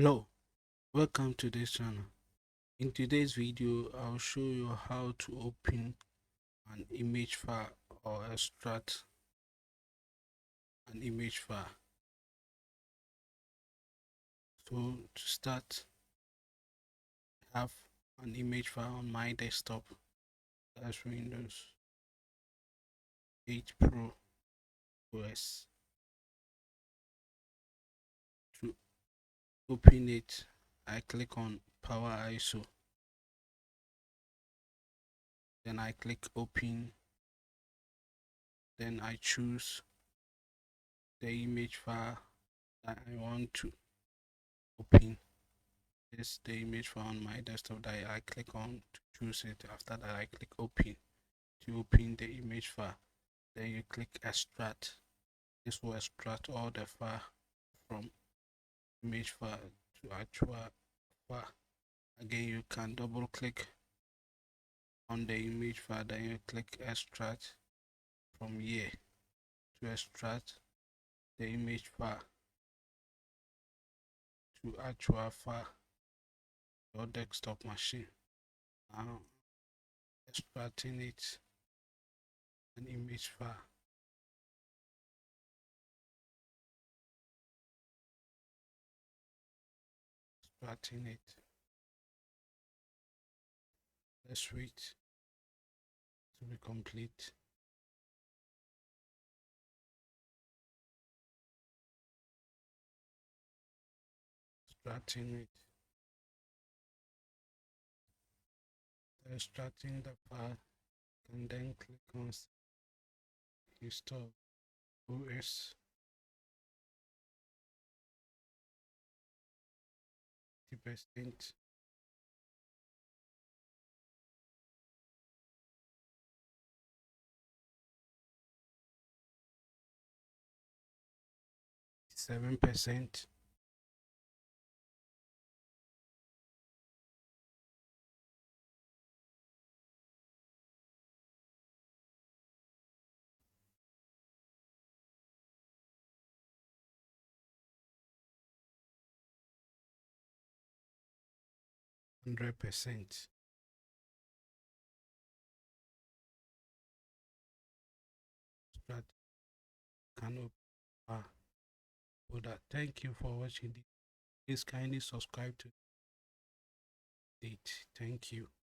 Hello, welcome to this channel. In today's video, I'll show you how to open an image file or extract an image file. So to start, I have an image file on my desktop. That's Windows 8 Pro OS. To open it, I click on Power ISO. Then I click Open. Then I choose the image file that I want to open. This is the image file on my desktop that I click on to choose it. After that, I click Open to open the image file. Then you click Extract. This will extract all the file from image file to actual file. Again, you can double click on the image file, then you click Extract from here to extract the image file to actual file your desktop machine. Now extracting it an image file. Extracting it. Let's wait to be complete. Extracting it. Extracting the file, and then click on Install OS 50%. %. %. Strat can open for that. Thank you for watching. Please kindly subscribe to it. Thank you.